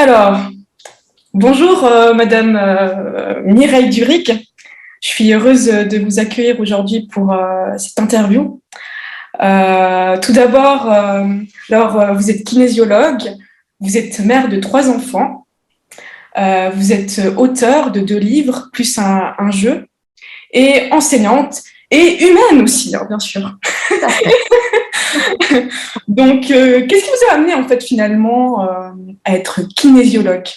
Alors, bonjour Madame Mireille Duric. Je suis heureuse de vous accueillir aujourd'hui pour cette interview. Tout d'abord, vous êtes kinésiologue, vous êtes mère de 3 enfants, vous êtes auteur de 2 livres, plus un jeu, et enseignante, et humaine aussi, hein, bien sûr. Donc, qu'est-ce qui vous a amené en fait finalement à être kinésiologue?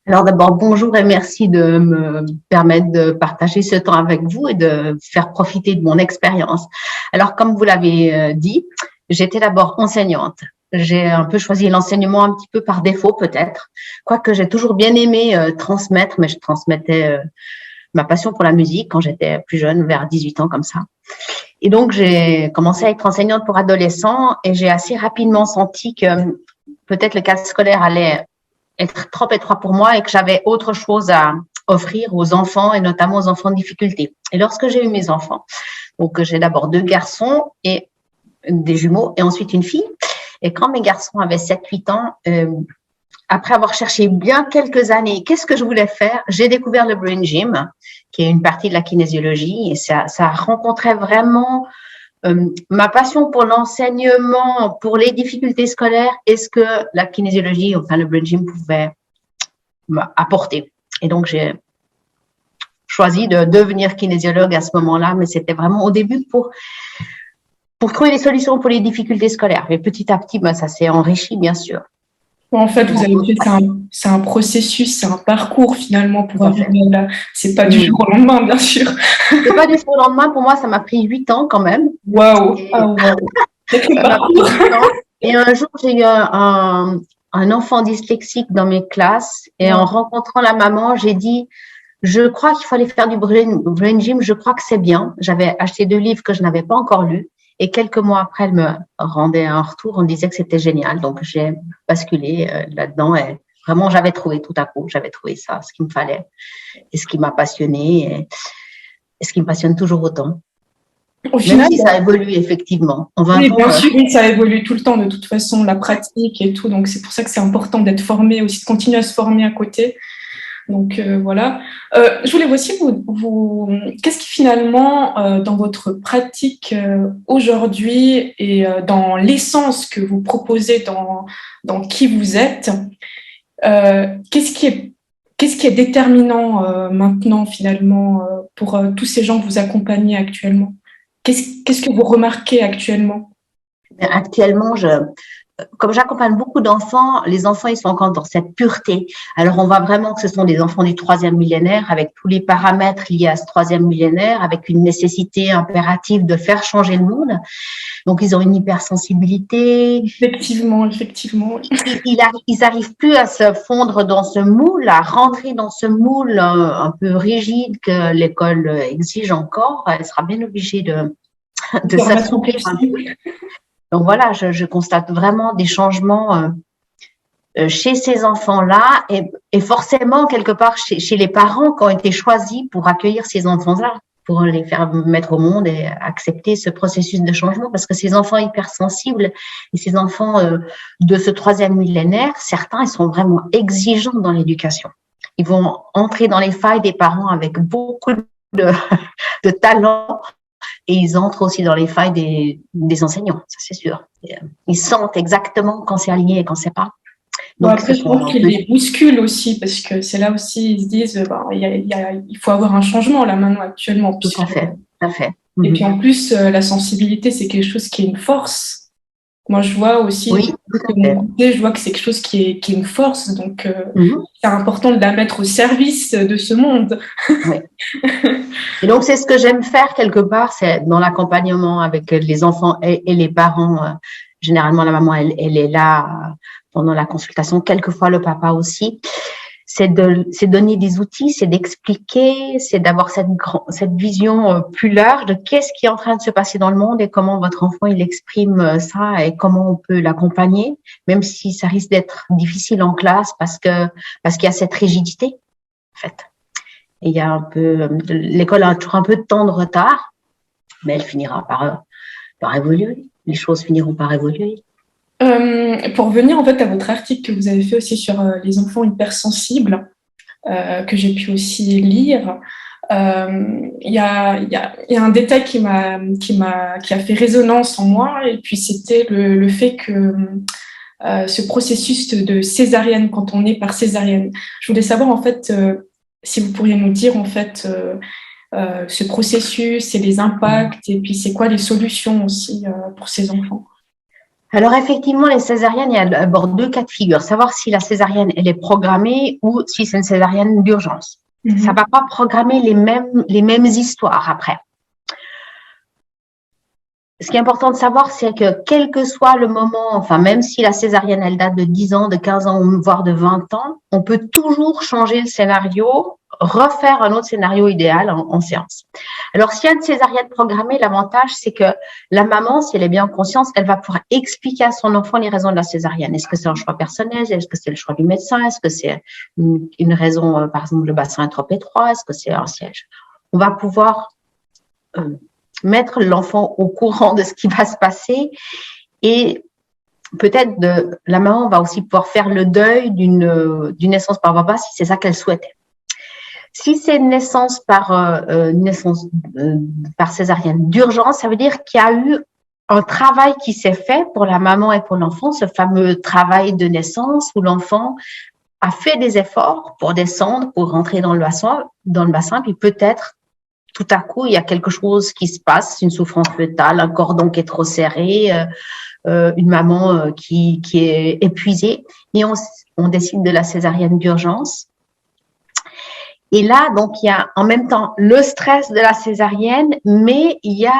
Alors d'abord, bonjour et merci de me permettre de partager ce temps avec vous et de faire profiter de mon expérience. Alors comme vous l'avez dit, j'étais d'abord enseignante. J'ai un peu choisi l'enseignement un petit peu par défaut peut-être, quoique j'ai toujours bien aimé transmettre, mais je transmettais ma passion pour la musique quand j'étais plus jeune, vers 18 ans comme ça. Et donc j'ai commencé à être enseignante pour adolescents et j'ai assez rapidement senti que peut-être le cadre scolaire allait être trop étroit pour moi et que j'avais autre chose à offrir aux enfants et notamment aux enfants de difficulté. Et lorsque j'ai eu mes enfants, donc j'ai d'abord 2 garçons et des jumeaux et ensuite une fille. Et quand mes garçons avaient 7-8 ans, après avoir cherché bien quelques années, qu'est-ce que je voulais faire? J'ai découvert le Brain Gym, qui est une partie de la kinésiologie, et ça rencontrait vraiment ma passion pour l'enseignement, pour les difficultés scolaires, est-ce que la kinésiologie, enfin le Brain Gym pouvait m'apporter. Et donc, j'ai choisi de devenir kinésiologue à ce moment-là, mais c'était vraiment au début pour trouver des solutions pour les difficultés scolaires. Et petit à petit, ça s'est enrichi, bien sûr. En fait, vous avez fait, c'est un processus, c'est un parcours finalement pour arriver là. C'est pas du jour au lendemain, bien sûr. C'est pas du jour au lendemain. Pour moi, ça m'a pris 8 ans quand même. Waouh! Et un jour, j'ai eu un enfant dyslexique dans mes classes et en rencontrant la maman, j'ai dit, je crois qu'il fallait faire du brain gym, je crois que c'est bien. J'avais acheté 2 livres que je n'avais pas encore lus. Et quelques mois après, elle me rendait un retour, on me disait que c'était génial. Donc, j'ai basculé là-dedans et vraiment, j'avais trouvé tout à coup, j'avais trouvé ça, ce qu'il me fallait et ce qui m'a passionné et ce qui me passionne toujours autant. Au final, même si ça évolue effectivement. En 20 oui, ans, bien sûr, ça évolue tout le temps de toute façon, la pratique et tout. Donc, c'est pour ça que c'est important d'être formé aussi, de continuer à se former à côté. Donc voilà. Je voulais aussi qu'est-ce qui finalement, dans votre pratique aujourd'hui et dans l'essence que vous proposez dans qui vous êtes, qu'est-ce qui est déterminant maintenant finalement pour tous ces gens que vous accompagnez actuellement? Qu'est-ce que vous remarquez actuellement? Actuellement, comme j'accompagne beaucoup d'enfants, les enfants, ils sont encore dans cette pureté. Alors, on voit vraiment que ce sont des enfants du 3e millénaire, avec tous les paramètres liés à ce 3e millénaire, avec une nécessité impérative de faire changer le monde. Donc, ils ont une hypersensibilité. Effectivement. Ils n'arrivent plus à se fondre dans ce moule, à rentrer dans ce moule un peu rigide que l'école exige encore. Elle sera bien obligée de s'assouplir un peu. Donc voilà, je constate vraiment des changements chez ces enfants-là et forcément quelque part chez les parents qui ont été choisis pour accueillir ces enfants-là, pour les faire mettre au monde et accepter ce processus de changement, parce que ces enfants hypersensibles et ces enfants de ce 3e millénaire, certains, ils sont vraiment exigeants dans l'éducation. Ils vont entrer dans les failles des parents avec beaucoup de talent. Et ils entrent aussi dans les failles des enseignants, ça c'est sûr. Ils sentent exactement quand c'est aligné et quand c'est pas. Donc, après, je pense qu'ils les bousculent aussi, parce que c'est là aussi, ils se disent, il faut avoir un changement là maintenant actuellement. Tout à fait. Et puis en plus, la sensibilité, c'est quelque chose qui est une force. Moi, je vois aussi, de mon côté, je vois que c'est quelque chose qui est une force. Donc, c'est important de la mettre au service de ce monde. Oui. Et donc, c'est ce que j'aime faire quelque part, c'est dans l'accompagnement avec les enfants et les parents. Généralement, la maman, elle est là pendant la consultation, quelquefois le papa aussi. C'est donner des outils, c'est d'expliquer, c'est d'avoir cette vision plus large de qu'est-ce qui est en train de se passer dans le monde et comment votre enfant il exprime ça et comment on peut l'accompagner, même si ça risque d'être difficile en classe parce qu'il y a cette rigidité en fait. Et il y a un peu l'école a toujours un peu de temps de retard, mais elle finira par évoluer. Les choses finiront par évoluer. Pour revenir en fait à votre article que vous avez fait aussi sur les enfants hypersensibles, que j'ai pu aussi lire, il y a un détail qui a fait résonance en moi, et puis c'était le fait que ce processus de césarienne, quand on est par césarienne. Je voulais savoir en fait si vous pourriez nous dire en fait ce processus et les impacts, et puis c'est quoi les solutions aussi pour ces enfants. Alors effectivement, les césariennes, il y a d'abord deux cas de figure. Savoir si la césarienne, elle est programmée ou si c'est une césarienne d'urgence. Ça va pas programmer les mêmes histoires après. Ce qui est important de savoir, c'est que quel que soit le moment, enfin même si la césarienne, elle date de 10 ans, de 15 ans, voire de 20 ans, on peut toujours changer le scénario, refaire un autre scénario idéal en séance. Alors, s'il y a une césarienne programmée, l'avantage, c'est que la maman, si elle est bien en conscience, elle va pouvoir expliquer à son enfant les raisons de la césarienne. Est-ce que c'est un choix personnel? Est-ce que c'est le choix du médecin? Est-ce que c'est une raison, par exemple, le bassin est trop étroit? Est-ce que c'est un siège? On va pouvoir mettre l'enfant au courant de ce qui va se passer, et peut-être la maman va aussi pouvoir faire le deuil d'une naissance par papa si c'est ça qu'elle souhaitait. Si c'est une naissance par césarienne d'urgence, ça veut dire qu'il y a eu un travail qui s'est fait pour la maman et pour l'enfant, ce fameux travail de naissance où l'enfant a fait des efforts pour descendre, pour rentrer dans le bassin, puis peut-être tout à coup, il y a quelque chose qui se passe, une souffrance fœtale, un cordon qui est trop serré, une maman qui est épuisée, et on décide de la césarienne d'urgence. Et là, donc, il y a en même temps le stress de la césarienne, mais il y a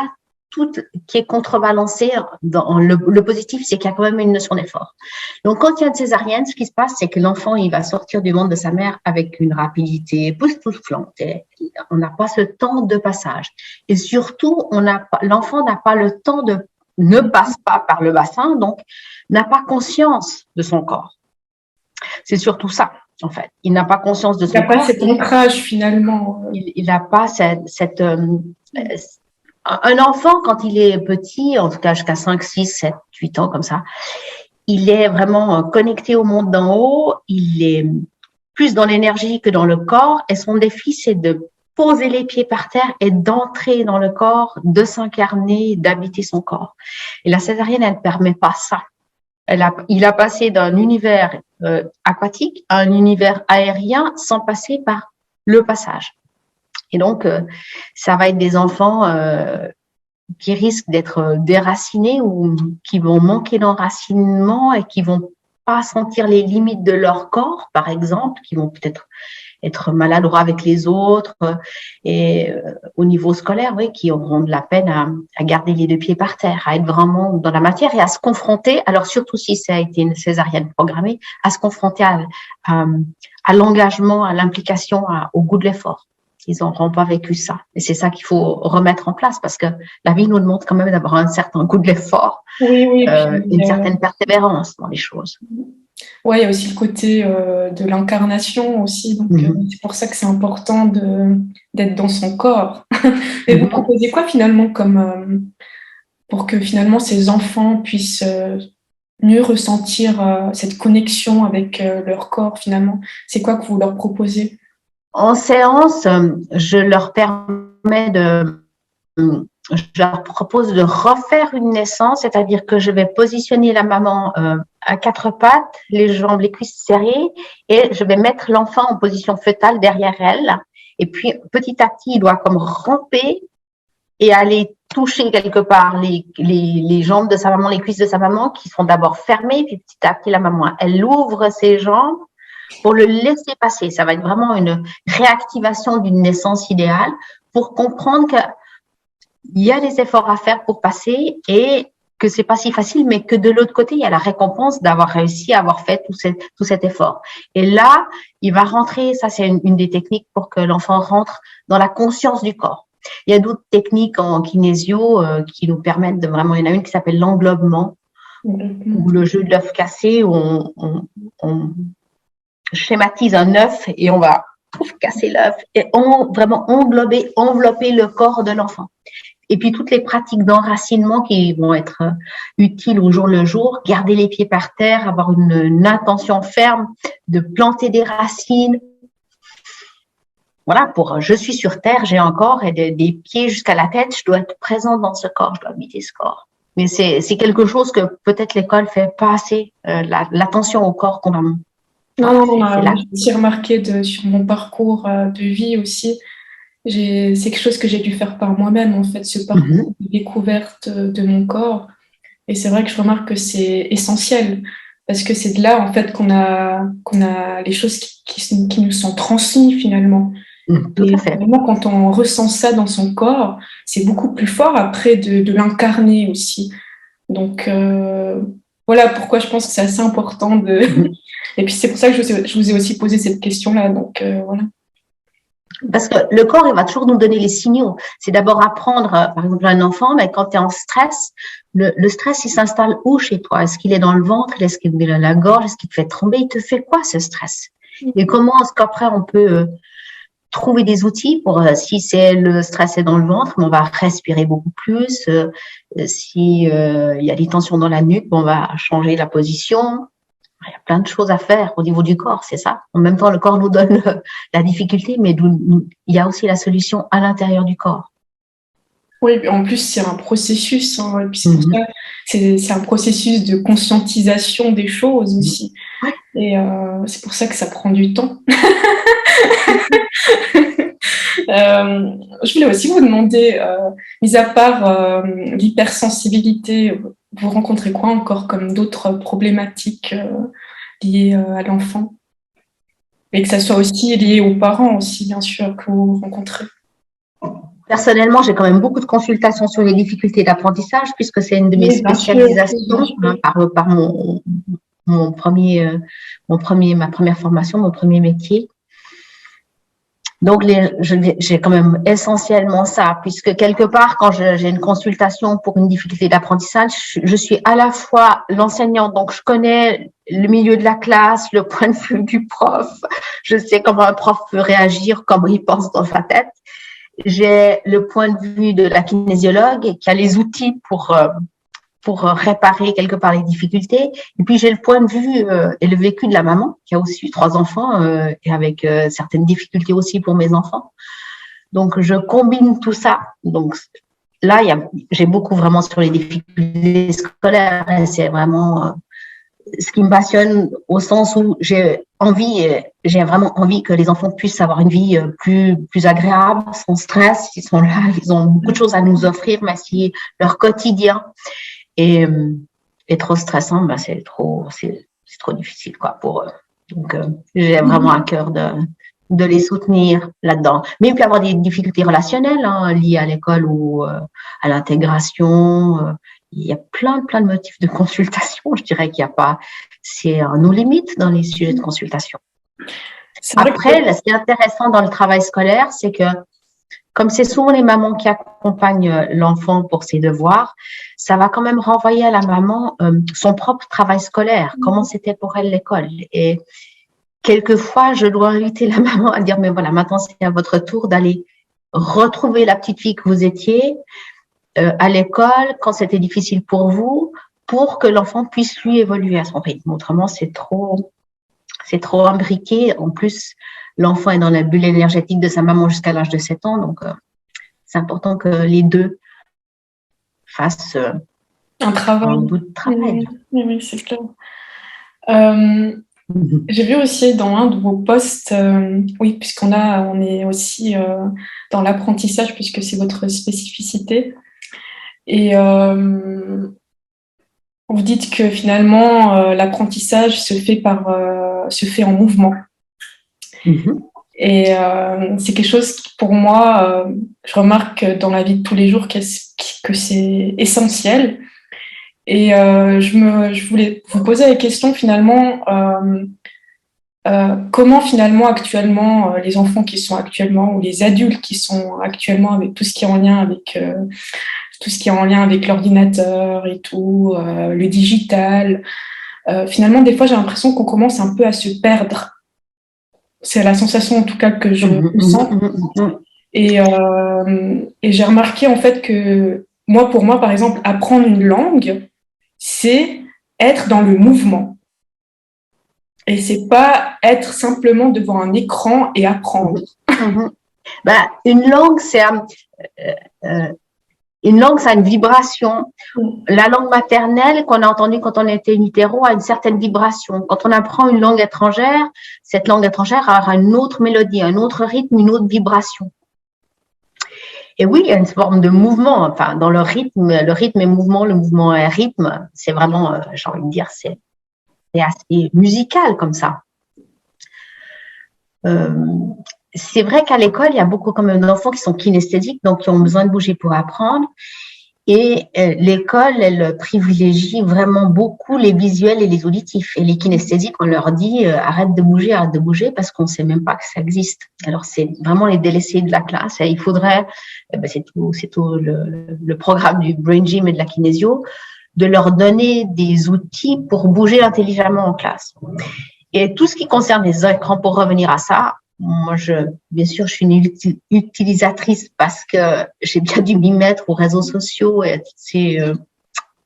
tout qui est contrebalancé dans le positif, c'est qu'il y a quand même une notion d'effort. Donc, quand il y a une césarienne, ce qui se passe, c'est que l'enfant, il va sortir du ventre de sa mère avec une rapidité époustouflante. On n'a pas ce temps de passage. Et surtout, l'enfant n'a pas le temps ne passe pas par le bassin, donc n'a pas conscience de son corps. C'est surtout ça, en fait. Il n'a pas conscience de son corps. Il n'a pas cet ancrage, finalement. Il n'a pas un enfant, quand il est petit, en tout cas jusqu'à 5, 6, 7, 8 ans, comme ça, il est vraiment connecté au monde d'en haut, il est plus dans l'énergie que dans le corps, et son défi, c'est de poser les pieds par terre et d'entrer dans le corps, de s'incarner, d'habiter son corps. Et la césarienne, elle ne permet pas ça. Il a passé d'un univers aquatique à un univers aérien sans passer par le passage. Et donc, ça va être des enfants qui risquent d'être déracinés ou qui vont manquer d'enracinement et qui vont pas sentir les limites de leur corps, par exemple, qui vont peut-être être maladroits avec les autres et au niveau scolaire, oui, qui auront de la peine à garder les deux pieds par terre, à être vraiment dans la matière et à se confronter, alors surtout si ça a été une césarienne programmée, à se confronter à l'engagement, à l'implication, au goût de l'effort. Ils n'auront pas vécu ça. Et c'est ça qu'il faut remettre en place parce que la vie nous demande quand même d'avoir un certain goût de l'effort, oui, une certaine persévérance dans les choses. Oui, il y a aussi le côté de l'incarnation aussi. Donc, c'est pour ça que c'est important d'être dans son corps. Et vous proposez quoi finalement pour que finalement ces enfants puissent mieux ressentir cette connexion avec leur corps finalement? C'est quoi que vous leur proposez? En séance, je leur propose de refaire une naissance, c'est-à-dire que je vais positionner la maman à quatre pattes, les jambes, les cuisses serrées, et je vais mettre l'enfant en position fœtale derrière elle. Et puis, petit à petit, il doit comme ramper et aller toucher quelque part les jambes de sa maman, les cuisses de sa maman, qui sont d'abord fermées, puis petit à petit, la maman, elle ouvre ses jambes pour le laisser passer. Ça va être vraiment une réactivation d'une naissance idéale pour comprendre que il y a des efforts à faire pour passer et que c'est pas si facile, mais que de l'autre côté, il y a la récompense d'avoir réussi à avoir fait tout cet effort. Et là, il va rentrer, ça c'est une des techniques pour que l'enfant rentre dans la conscience du corps. Il y a d'autres techniques en kinésio qui nous permettent de vraiment, il y en a une qui s'appelle l'englobement, ou le jeu de l'œuf cassé, où on schématise un œuf et on va casser l'œuf et vraiment envelopper le corps de l'enfant. et puis toutes les pratiques d'enracinement qui vont être utiles au jour le jour, garder les pieds par terre, avoir une intention ferme de planter des racines. Voilà, je suis sur terre, j'ai un corps et des pieds jusqu'à la tête, je dois être présente dans ce corps, je dois habiter ce corps. Mais c'est quelque chose que peut-être l'école fait pas assez, l'attention au corps qu'on a. Non, j'ai aussi remarqué sur mon parcours de vie aussi. C'est quelque chose que j'ai dû faire par moi-même, en fait, ce parcours de découverte de mon corps. Et c'est vrai que je remarque que c'est essentiel, parce que c'est de là, en fait, qu'on a les choses qui nous sont transmises, finalement. Tout à fait. Vraiment, quand on ressent ça dans son corps, c'est beaucoup plus fort après de l'incarner aussi. Donc, voilà pourquoi je pense que c'est assez important de... Et puis, c'est pour ça que je vous ai aussi posé cette question-là. Donc, voilà. Parce que le corps, il va toujours nous donner les signaux. C'est d'abord apprendre, par exemple, un enfant, mais quand tu es en stress, le stress, il s'installe où chez toi? Est-ce qu'il est dans le ventre? Est-ce qu'il est dans la gorge? Est-ce qu'il te fait trembler? Il te fait quoi, ce stress? Et comment est-ce qu'après, on peut trouver des outils pour, si c'est le stress est dans le ventre, on va respirer beaucoup plus. Si il y a des tensions dans la nuque, on va changer la position. Il y a plein de choses à faire au niveau du corps, c'est ça. En même temps, le corps nous donne la difficulté, mais il y a aussi la solution à l'intérieur du corps. Oui, en plus, c'est un processus. Hein, et puis c'est pour ça, c'est un processus de conscientisation des choses aussi. Et c'est pour ça que ça prend du temps. Je voulais aussi vous demander, mis à part l'hypersensibilité, vous rencontrez quoi encore comme d'autres problématiques liées à l'enfant? Et que ça soit aussi lié aux parents aussi, bien sûr, que vous rencontrez. Personnellement, j'ai quand même beaucoup de consultations sur les difficultés d'apprentissage, puisque c'est une de mes spécialisations par ma première formation, mon premier métier. Donc, j'ai quand même essentiellement ça, puisque quelque part, quand j'ai une consultation pour une difficulté d'apprentissage, je suis à la fois l'enseignante, donc je connais le milieu de la classe, le point de vue du prof, je sais comment un prof peut réagir, comment il pense dans sa tête. J'ai le point de vue de la kinésiologue qui a les outils pour réparer quelque part les difficultés. Et puis, j'ai le point de vue et le vécu de la maman qui a aussi 3 enfants et avec certaines difficultés aussi pour mes enfants. Donc, je combine tout ça. Donc, là, j'ai beaucoup vraiment sur les difficultés scolaires. Et c'est vraiment ce qui me passionne au sens où j'ai vraiment envie que les enfants puissent avoir une vie plus agréable, sans stress. Ils sont là, ils ont beaucoup de choses à nous offrir, mais si leur quotidien est trop stressant, c'est trop difficile quoi pour eux. Donc j'ai vraiment à cœur de les soutenir là-dedans. Mais il peut y avoir des difficultés relationnelles liées à l'école ou à l'intégration. Il y a plein de motifs de consultation. Je dirais qu'il n'y a pas, c'est nos limites dans les sujets de consultation. Après, ce qui est intéressant dans le travail scolaire, c'est que comme c'est souvent les mamans qui accompagnent l'enfant pour ses devoirs, ça va quand même renvoyer à la maman son propre travail scolaire, comment c'était pour elle l'école. Et quelquefois, je dois inviter la maman à dire, mais voilà, maintenant c'est à votre tour d'aller retrouver la petite fille que vous étiez à l'école quand c'était difficile pour vous, pour que l'enfant puisse lui évoluer à son rythme. Autrement, c'est trop imbriqué. En plus, l'enfant est dans la bulle énergétique de sa maman jusqu'à l'âge de 7 ans. Donc, c'est important que les deux fassent un bout de travail. Oui, c'est clair. J'ai vu aussi dans un de vos posts, oui, on est aussi dans l'apprentissage, puisque c'est votre spécificité. Et vous dites que finalement, l'apprentissage se fait en mouvement. Et c'est quelque chose qui, pour moi, je remarque dans la vie de tous les jours que c'est essentiel. Et je voulais vous poser la question finalement, comment finalement actuellement les enfants qui sont actuellement ou les adultes qui sont actuellement avec tout ce qui est en lien avec l'ordinateur et tout, le digital, finalement des fois j'ai l'impression qu'on commence un peu à se perdre. C'est la sensation en tout cas que je sens. Et j'ai remarqué en fait que moi, pour moi, par exemple, apprendre une langue, c'est être dans le mouvement. Et c'est pas être simplement devant un écran et apprendre. Ben, une langue, une langue, ça a une vibration. La langue maternelle qu'on a entendue quand on était in utero a une certaine vibration. Quand on apprend une langue étrangère, cette langue étrangère aura une autre mélodie, un autre rythme, une autre vibration. Et oui, il y a une forme de mouvement. Enfin, dans le rythme et mouvement, le mouvement et rythme, c'est vraiment, j'ai envie de dire, c'est assez musical comme ça. C'est vrai qu'à l'école, il y a beaucoup quand même d'enfants qui sont kinesthésiques, donc qui ont besoin de bouger pour apprendre. Et l'école, elle privilégie vraiment beaucoup les visuels et les auditifs. Et les kinesthésiques, on leur dit arrête de bouger parce qu'on ne sait même pas que ça existe. Alors, c'est vraiment les délaissés de la classe. Et il faudrait, c'est tout le programme du Brain Gym et de la kinésio, de leur donner des outils pour bouger intelligemment en classe. Et tout ce qui concerne les écrans, pour revenir à ça, moi, bien sûr, je suis une utilisatrice parce que j'ai bien dû m'y mettre aux réseaux sociaux et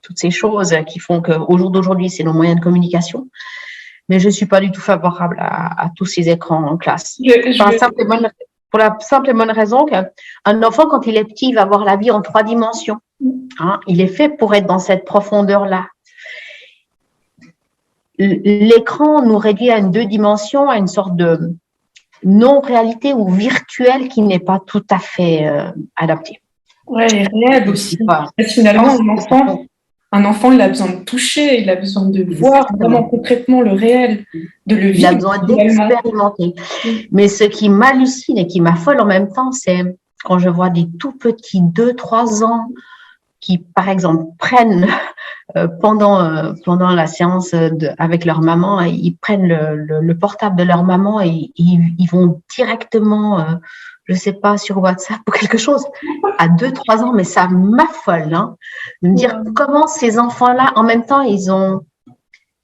toutes ces choses qui font qu'au jour d'aujourd'hui, c'est nos moyens de communication. Mais je ne suis pas du tout favorable à tous ces écrans en classe. Pour la simple et bonne raison qu'un enfant, quand il est petit, il va voir la vie en 3 dimensions. Hein, il est fait pour être dans cette profondeur-là. L'écran nous réduit à une 2 dimensions, à une sorte de non-réalité ou virtuelle qui n'est pas tout à fait adaptée. Ouais, et réel aussi. Finalement, un enfant, il a besoin de toucher, il a besoin de voir vraiment concrètement le réel, de le vivre. Il a besoin d'expérimenter. Mais ce qui m'hallucine et qui m'affole en même temps, c'est quand je vois des tout petits 2-3 ans qui, par exemple, prennent pendant la séance avec leur maman, ils prennent le portable de leur maman et ils vont directement, je sais pas, sur WhatsApp ou quelque chose, à 2-3 ans, mais ça m'affole, hein, de me dire comment ces enfants-là, en même temps,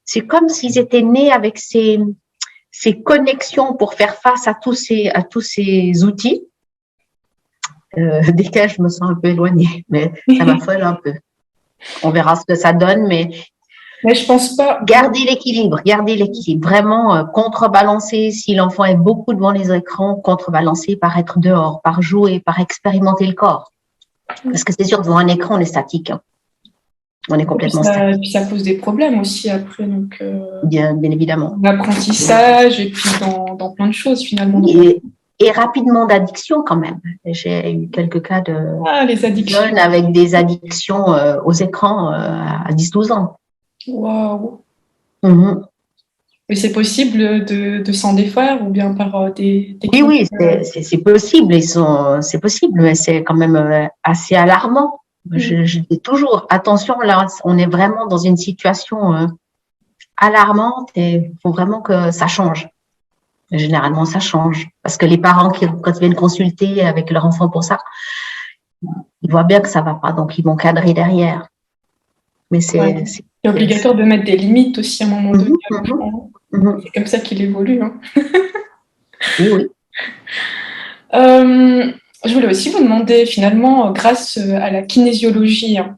c'est comme s'ils étaient nés avec ces connexions pour faire face à tous ces outils. Desquels je me sens un peu éloignée, mais ça m'affole un peu. On verra ce que ça donne, mais je pense pas. Garder l'équilibre, vraiment contrebalancer si l'enfant est beaucoup devant les écrans, contrebalancer par être dehors, par jouer, par expérimenter le corps. Parce que c'est sûr, devant un écran, on est statique. Hein. On est complètement statique. Et puis ça pose des problèmes aussi après. Donc, bien évidemment. L'apprentissage et puis dans plein de choses finalement. Et rapidement d'addiction quand même. J'ai eu quelques cas de jeunes avec des addictions aux écrans à 10-12 ans. Waouh. Mais c'est possible de s'en défaire ou bien par des Oui, c'est possible. C'est possible, mais c'est quand même assez alarmant. Je dis toujours, attention, là, on est vraiment dans une situation alarmante et il faut vraiment que ça change. Généralement, ça change. Parce que les parents, quand ils viennent consulter avec leur enfant pour ça, ils voient bien que ça ne va pas, donc ils vont cadrer derrière. Mais c'est obligatoire de mettre des limites aussi à un moment donné. C'est comme ça qu'il évolue. Hein. Oui. Je voulais aussi vous demander, finalement, grâce à la kinésiologie, hein,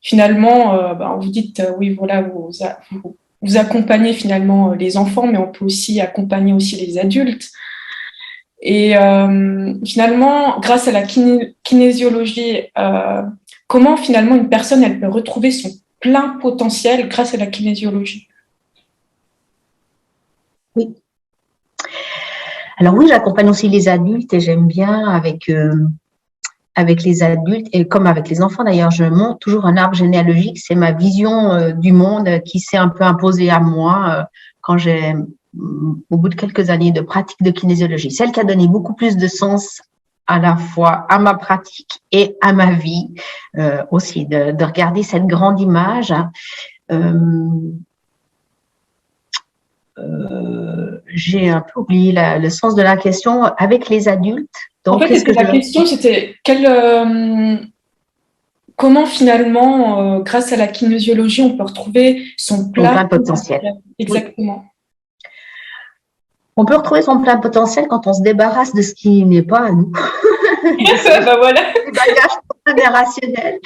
finalement, vous dites, oui, voilà, vous accompagnez finalement les enfants, mais on peut aussi accompagner aussi les adultes. Et finalement, grâce à la kinésiologie, comment finalement une personne elle peut retrouver son plein potentiel grâce à la kinésiologie? Oui. Alors oui, j'accompagne aussi les adultes et j'aime bien avec les adultes et comme avec les enfants d'ailleurs, je monte toujours un arbre généalogique. C'est ma vision du monde qui s'est un peu imposée à moi quand au bout de quelques années de pratique de kinésiologie. Celle qui a donné beaucoup plus de sens à la fois à ma pratique et à ma vie aussi, de regarder cette grande image. J'ai un peu oublié le sens de la question avec les adultes. Donc, en fait, la question, c'était comment finalement, grâce à la kinésiologie, on peut retrouver son plein potentiel. Exactement. On peut retrouver son plein potentiel quand on se débarrasse de ce qui n'est pas à nous. Bah voilà. des bagages transgénérationnels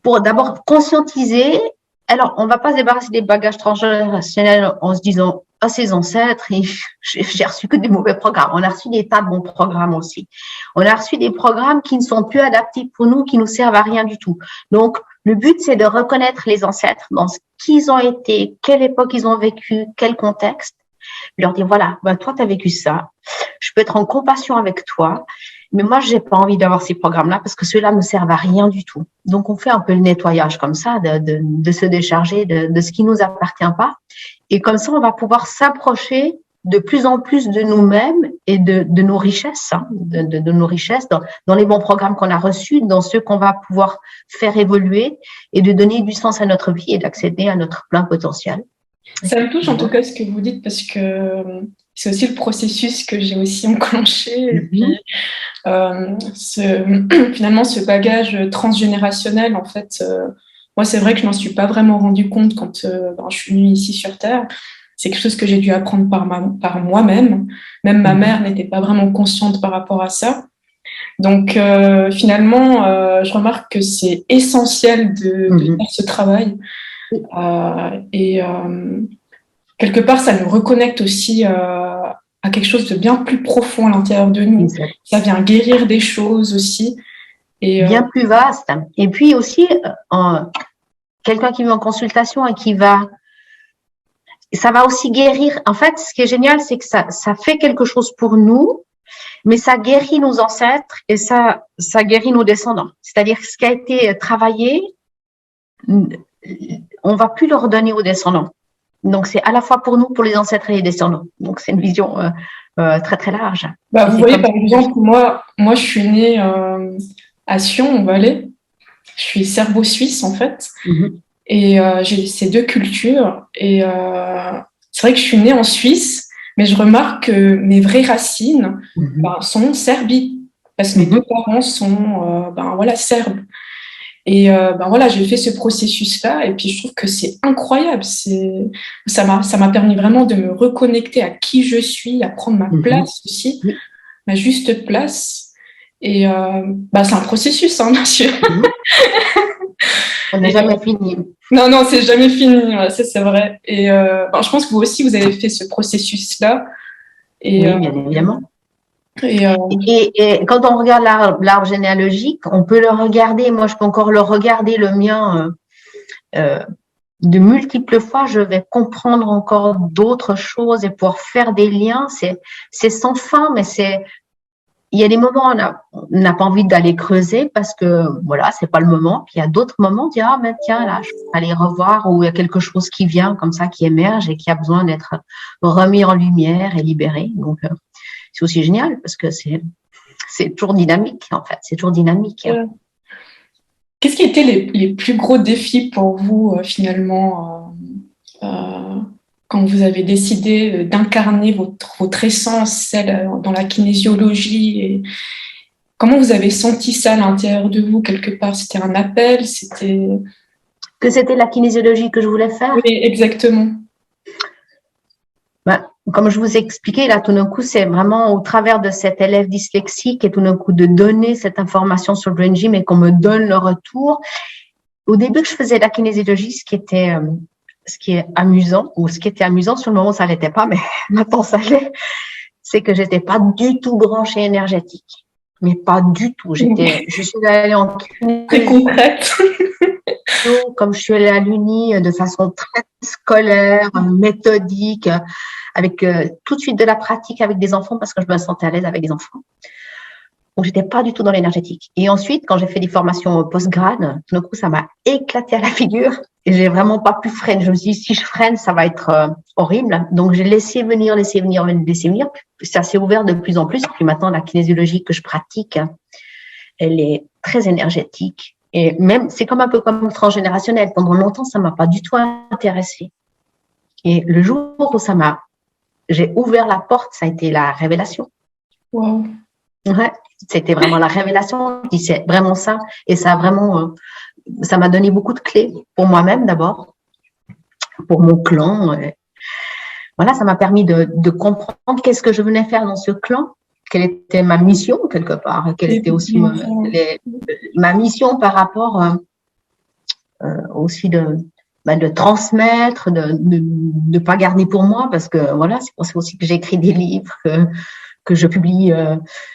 pour d'abord conscientiser. Alors, on ne va pas se débarrasser des bagages transgénérationnels en se disant ah, ses ancêtres, j'ai reçu que des mauvais programmes. On a reçu des tas de bons programmes aussi. On a reçu des programmes qui ne sont plus adaptés pour nous, qui nous servent à rien du tout. Donc, le but, c'est de reconnaître les ancêtres dans ce qu'ils ont été, quelle époque ils ont vécu, quel contexte. Leur dire, voilà, ben, toi, tu as vécu ça. Je peux être en compassion avec toi. Mais moi, j'ai pas envie d'avoir ces programmes-là parce que ceux-là ne servent à rien du tout. Donc, on fait un peu le nettoyage comme ça, de se décharger de ce qui nous appartient pas. Et comme ça, on va pouvoir s'approcher de plus en plus de nous-mêmes et de nos richesses, hein, de nos richesses dans les bons programmes qu'on a reçus, dans ceux qu'on va pouvoir faire évoluer et de donner du sens à notre vie et d'accéder à notre plein potentiel. Ça me touche en tout cas ce que vous dites parce que c'est aussi le processus que j'ai aussi enclenché. Et puis, finalement, ce bagage transgénérationnel, en fait, moi, c'est vrai que je m'en suis pas vraiment rendu compte quand je suis venue ici sur Terre. C'est quelque chose que j'ai dû apprendre par moi-même. Même ma mère n'était pas vraiment consciente par rapport à ça. Donc, finalement, je remarque que c'est essentiel de faire ce travail. Quelque part, ça nous reconnecte aussi à quelque chose de bien plus profond à l'intérieur de nous. Exact. Ça vient guérir des choses aussi. Et, bien plus vaste. Et puis aussi, quelqu'un qui vient en consultation et ça va aussi guérir. En fait, ce qui est génial, c'est que ça fait quelque chose pour nous, mais ça guérit nos ancêtres et ça guérit nos descendants. C'est-à-dire que ce qui a été travaillé, on va plus le redonner aux descendants. Donc, c'est à la fois pour nous, pour les ancêtres et les descendants. Donc, c'est une vision très, très large. Bah, vous voyez, par exemple, moi, je suis née à Sion, en Valais. Je suis serbo-suisse, en fait. Et j'ai ces deux cultures. Et c'est vrai que je suis née en Suisse, mais je remarque que mes vraies racines sont Serbie. Parce que mes deux parents sont serbes. Et voilà, j'ai fait ce processus-là et puis je trouve que c'est incroyable. Ça m'a permis vraiment de me reconnecter à qui je suis, à prendre ma place aussi, ma juste place. Et c'est un processus, hein, bien sûr. On n'est jamais fini. Non, c'est jamais fini, c'est vrai. Et je pense que vous aussi, vous avez fait ce processus-là. Et, oui, bien évidemment. Et quand on regarde l'arbre généalogique, on peut le regarder. Moi, je peux encore le regarder, le mien, de multiples fois. Je vais comprendre encore d'autres choses et pouvoir faire des liens. C'est sans fin, mais il y a des moments où on n'a pas envie d'aller creuser parce que voilà, c'est pas le moment. Puis il y a d'autres moments où on dit ah mais tiens là, je peux aller revoir où il y a quelque chose qui vient comme ça, qui émerge et qui a besoin d'être remis en lumière et libéré. Donc c'est aussi génial parce que c'est toujours dynamique, en fait. C'est toujours dynamique. Qu'est-ce qui étaient les plus gros défis pour vous, finalement, quand vous avez décidé d'incarner votre essence, celle dans la kinésiologie et comment vous avez senti ça à l'intérieur de vous, quelque part? C'était un appel? Que c'était la kinésiologie que je voulais faire? Oui, exactement. Comme je vous ai expliqué, là, tout d'un coup, c'est vraiment au travers de cet élève dyslexique et tout d'un coup de donner cette information sur le Brain Gym et qu'on me donne le retour. Au début que je faisais la kinésiologie, ce qui est amusant, ou ce qui était amusant, sur le moment, ça l'était pas, mais maintenant, ça l'est, c'est que j'étais pas du tout branchée énergétique. Mais pas du tout. Je suis allée en très concrète. Comme je suis allée à l'Uni de façon très scolaire, méthodique, avec tout de suite de la pratique avec des enfants parce que je me sentais à l'aise avec des enfants. Donc, j'étais pas du tout dans l'énergétique. Et ensuite, quand j'ai fait des formations post-grad, tout d'un coup, ça m'a éclaté à la figure et j'ai vraiment pas pu freiner. Je me suis dit, si je freine, ça va être horrible. Donc, j'ai laissé venir. Puis ça s'est ouvert de plus en plus. Puis maintenant, la kinésiologie que je pratique, elle est très énergétique. Et même, c'est un peu comme transgénérationnel. Pendant longtemps, ça m'a pas du tout intéressée. Et le jour où j'ai ouvert la porte, ça a été la révélation. Wow. Ouais, c'était vraiment la révélation. C'est vraiment ça. Et ça a vraiment, ça m'a donné beaucoup de clés pour moi-même d'abord, pour mon clan. Voilà, ça m'a permis de comprendre qu'est-ce que je venais faire dans ce clan quelle était ma mission quelque part, quelle était aussi ma mission par rapport aussi de transmettre, de pas garder pour moi, parce que voilà, c'est pour ça aussi que j'écris des livres, que je publie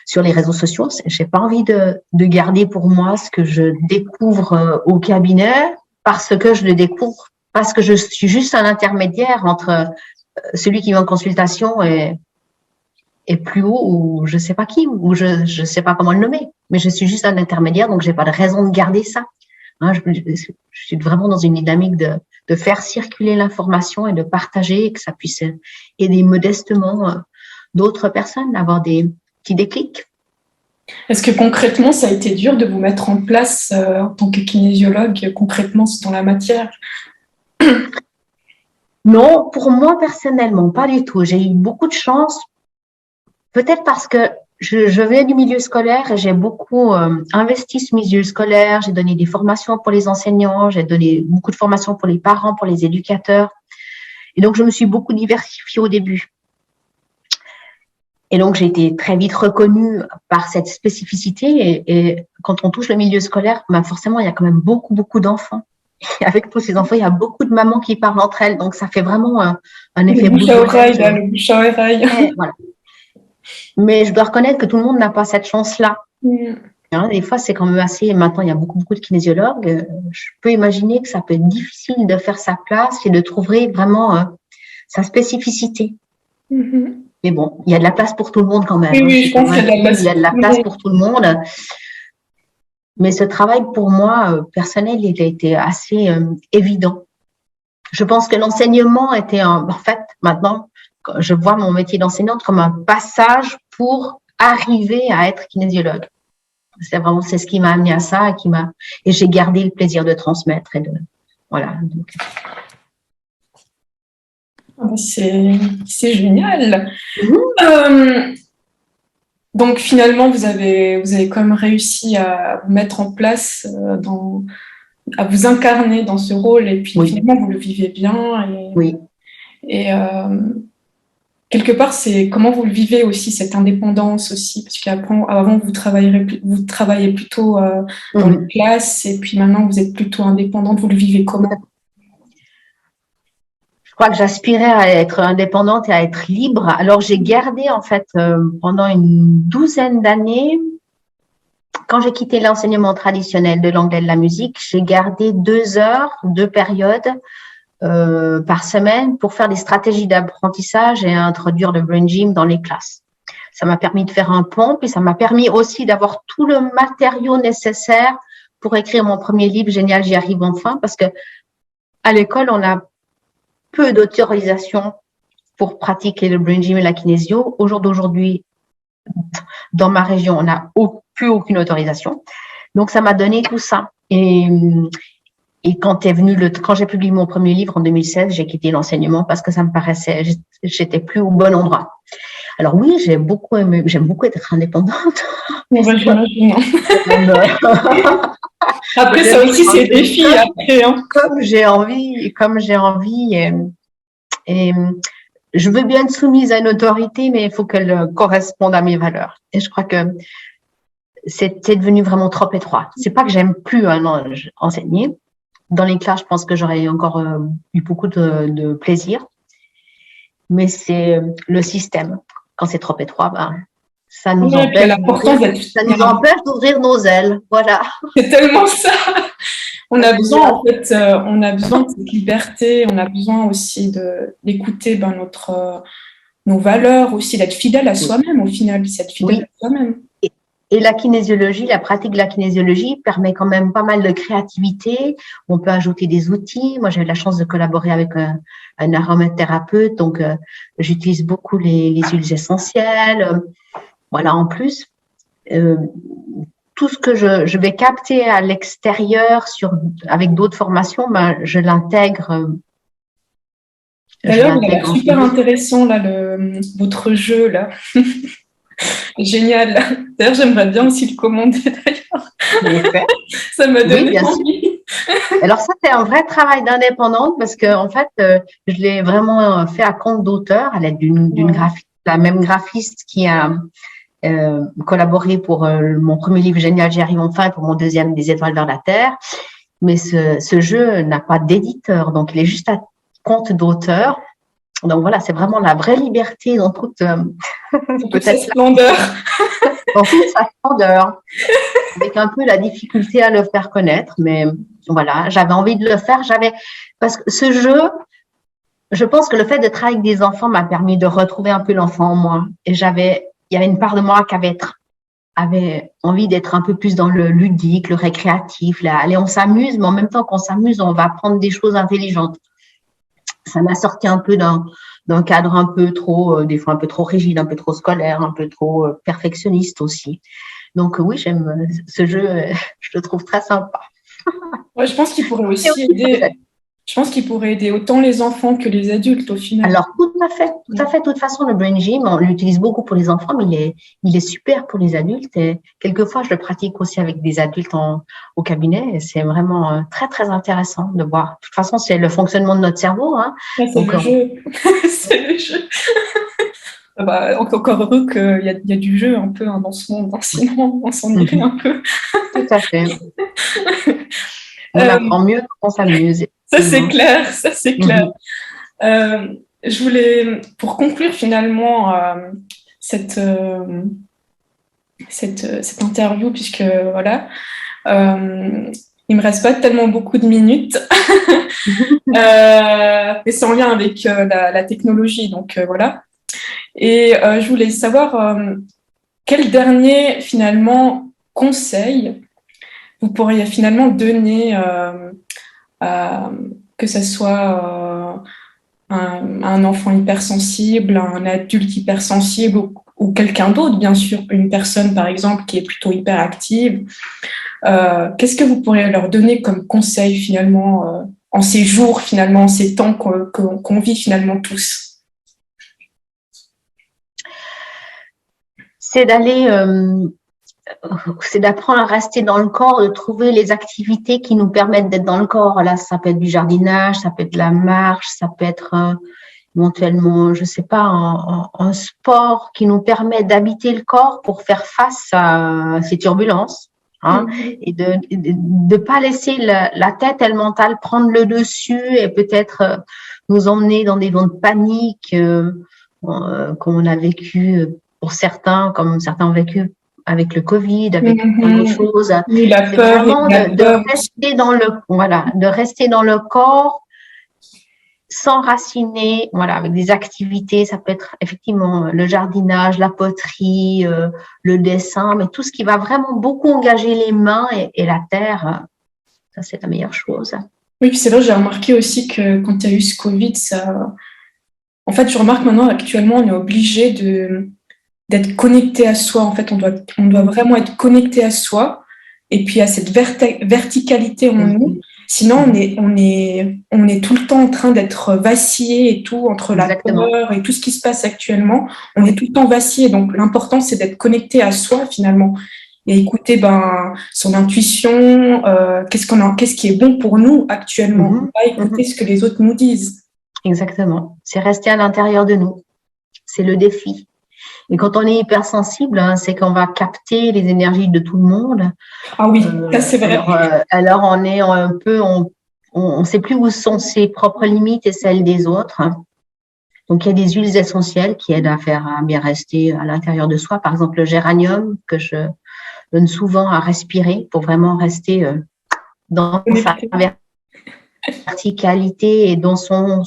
sur les réseaux sociaux. J'ai pas envie de garder pour moi ce que je découvre au cabinet, parce que je le découvre, parce que je suis juste un intermédiaire entre celui qui vient en consultation et plus haut, ou je sais pas qui, ou je sais pas comment le nommer, mais je suis juste un intermédiaire, donc j'ai pas de raison de garder ça. Hein, je suis vraiment dans une dynamique de faire circuler l'information et de partager, que ça puisse aider modestement d'autres personnes à avoir des petits déclics. Est-ce que concrètement, ça a été dur de vous mettre en place en tant que kinésiologue, concrètement, dans la matière? Non, pour moi personnellement, pas du tout. J'ai eu beaucoup de chance, peut-être parce que je viens du milieu scolaire et j'ai beaucoup investi ce milieu scolaire. J'ai donné des formations pour les enseignants, j'ai donné beaucoup de formations pour les parents, pour les éducateurs. Et donc, je me suis beaucoup diversifiée au début. Et donc, j'ai été très vite reconnue par cette spécificité. Et quand on touche le milieu scolaire, ben forcément, il y a quand même beaucoup, beaucoup d'enfants. Et avec tous ces enfants, il y a beaucoup de mamans qui parlent entre elles. Donc, ça fait vraiment un effet bouche à oreille, le bouche à oreille. Voilà. Mais je dois reconnaître que tout le monde n'a pas cette chance-là. Hein, des fois, c'est quand même assez… Maintenant, il y a beaucoup, beaucoup de kinésiologues. Je peux imaginer que ça peut être difficile de faire sa place et de trouver vraiment sa spécificité. Mais bon, il y a de la place pour tout le monde quand même. Oui, je pense qu'il y a de la place pour tout le monde. Mais ce travail, pour moi, personnel, il a été assez évident. Je pense que l'enseignement était en fait, maintenant, je vois mon métier d'enseignante comme un passage pour arriver à être kinésiologue. C'est ce qui m'a amené à ça et j'ai gardé le plaisir de transmettre et voilà. C'est génial. Donc finalement, vous avez quand même réussi à vous mettre en place à vous incarner dans ce rôle, et puis finalement vous le vivez bien. Et quelque part, c'est comment vous le vivez aussi, cette indépendance aussi, parce qu'avant vous travaillez plutôt dans les classes, et puis maintenant vous êtes plutôt indépendante. Vous le vivez comment? Je crois que j'aspirais à être indépendante et à être libre. Alors j'ai gardé en fait pendant une douzaine d'années, quand j'ai quitté l'enseignement traditionnel de l'anglais et de la musique, j'ai gardé 2 heures, 2 périodes par semaine pour faire des stratégies d'apprentissage et introduire le brain gym dans les classes. Ça m'a permis de faire un pont, puis ça m'a permis aussi d'avoir tout le matériau nécessaire pour écrire mon premier livre, Génial, j'y arrive enfin, parce que à l'école, on a peu d'autorisation pour pratiquer le brain gym et la kinésio. Au jour d'aujourd'hui, dans ma région, on n'a plus aucune autorisation. Donc, ça m'a donné tout ça. Et quand j'ai publié mon premier livre en 2016, j'ai quitté l'enseignement parce que ça me paraissait, j'étais plus au bon endroit. Alors oui, j'aime beaucoup être indépendante. Après, ça aussi, c'est des défis après. Hein. Comme j'ai envie, et je veux bien être soumise à une autorité, mais il faut qu'elle corresponde à mes valeurs. Et je crois que c'est devenu vraiment trop étroit. C'est pas que j'aime plus enseigner. Dans les classes, je pense que j'aurais encore eu beaucoup de plaisir. Mais c'est le système. Quand c'est trop étroit, ça nous empêche d'ouvrir nos ailes. Voilà. C'est tellement ça. On a besoin, en fait, on a besoin de cette liberté. On a besoin aussi d'écouter nos valeurs, aussi d'être fidèle à soi-même. Au final, c'est être fidèle à soi-même. Et la kinésiologie, la pratique de la kinésiologie permet quand même pas mal de créativité. On peut ajouter des outils. Moi, j'ai eu la chance de collaborer avec un aromathérapeute, donc j'utilise beaucoup les huiles essentielles. Voilà, en plus, tout ce que je vais capter à l'extérieur avec d'autres formations, je l'intègre. D'ailleurs, il a l'air super intéressant là, votre jeu là. Génial. D'ailleurs, j'aimerais bien aussi le commander d'ailleurs. Ça m'a donné envie. Alors ça, c'est un vrai travail d'indépendante parce que en fait, je l'ai vraiment fait à compte d'auteur à l'aide d'une graphiste, la même graphiste qui a collaboré pour mon premier livre Génial, j'y arrive enfin, et pour mon deuxième Des étoiles vers la terre. Mais ce jeu n'a pas d'éditeur, donc il est juste à compte d'auteur. Donc voilà, c'est vraiment la vraie liberté dans toute sa splendeur. Dans toute sa splendeur, avec un peu la difficulté à le faire connaître, mais voilà, j'avais envie de le faire. Parce que ce jeu, je pense que le fait de travailler avec des enfants m'a permis de retrouver un peu l'enfant en moi. Et il y avait une part de moi qui avait envie d'être un peu plus dans le ludique, le récréatif. Là, allez, on s'amuse, mais en même temps qu'on s'amuse, on va apprendre des choses intelligentes. Ça m'a sorti un peu d'un cadre un peu trop, des fois un peu trop rigide, un peu trop scolaire, un peu trop perfectionniste aussi. Donc oui, j'aime ce jeu, je le trouve très sympa. Ouais, je pense qu'il pourrait aussi aider. Je pense qu'il pourrait aider autant les enfants que les adultes au final. Alors tout à fait. De toute façon, le Brain Gym, on l'utilise beaucoup pour les enfants, mais il est super pour les adultes. Et quelquefois, je le pratique aussi avec des adultes au cabinet. Et c'est vraiment très très intéressant de voir. De toute façon, c'est le fonctionnement de notre cerveau. Hein. Ouais, c'est le jeu. C'est le jeu. Encore heureux qu'il y a du jeu un peu dans ce monde. Sinon, on s'ennuierait un peu. Tout à fait. On apprend mieux quand on s'amuse. Ça, c'est clair. Ça, c'est clair. Je voulais, pour conclure finalement cette interview, puisque voilà, il me reste pas tellement beaucoup de minutes, mais c'est en lien avec la technologie, donc voilà. Et je voulais savoir quel dernier finalement conseil vous pourriez finalement donner que ce soit un enfant hypersensible, un adulte hypersensible ou quelqu'un d'autre, bien sûr, une personne par exemple qui est plutôt hyperactive. Qu'est-ce que vous pourriez leur donner comme conseil finalement en ces jours, finalement, en ces temps qu'on vit finalement tous? C'est d'apprendre à rester dans le corps, de trouver les activités qui nous permettent d'être dans le corps. Là, ça peut être du jardinage, ça peut être de la marche, ça peut être éventuellement, je sais pas, un sport qui nous permet d'habiter le corps pour faire face à ces turbulences. Hein, et de pas laisser la tête et le mental prendre le dessus et peut-être nous emmener dans des vents de panique comme on a vécu pour certains, comme certains ont vécu avec le Covid, avec d'autres choses. La peur, vraiment de rester de rester dans le corps, s'enraciner, voilà, avec des activités. Ça peut être effectivement le jardinage, la poterie, le dessin, mais tout ce qui va vraiment beaucoup engager les mains et la terre. Ça, c'est la meilleure chose. Oui, puis c'est vrai, j'ai remarqué aussi que quand il y a eu ce Covid, en fait, je remarque maintenant, actuellement, on est obligé d'être connecté à soi. En fait, on doit vraiment être connecté à soi et puis à cette verticalité en nous. Sinon, on est tout le temps en train d'être vacillé et tout, entre la peur et tout ce qui se passe actuellement. On est tout le temps vacillé. Donc, l'important, c'est d'être connecté à soi, finalement, et écouter son intuition, qu'est-ce qui est bon pour nous actuellement. Pas écouter ce que les autres nous disent. Exactement. C'est rester à l'intérieur de nous. C'est le défi. Et quand on est hypersensible, c'est qu'on va capter les énergies de tout le monde. Ah oui, ça c'est vrai. Alors on est un peu, on sait plus où sont ses propres limites et celles des autres. Donc il y a des huiles essentielles qui aident à bien rester à l'intérieur de soi. Par exemple le géranium que je donne souvent à respirer pour vraiment rester dans sa verticalité et dans son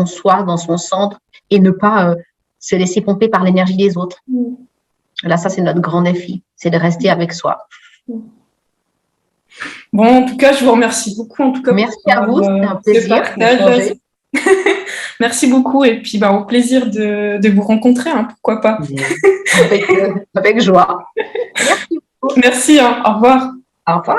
soi, dans son centre et ne pas se laisser pomper par l'énergie des autres. Là, ça, c'est notre grand défi, c'est de rester avec soi. Bon, en tout cas, je vous remercie beaucoup. En tout cas, merci à vous, c'était un plaisir. Merci beaucoup et puis au plaisir de vous rencontrer, pourquoi pas. Avec joie. Merci beaucoup. Merci, au revoir. Au revoir.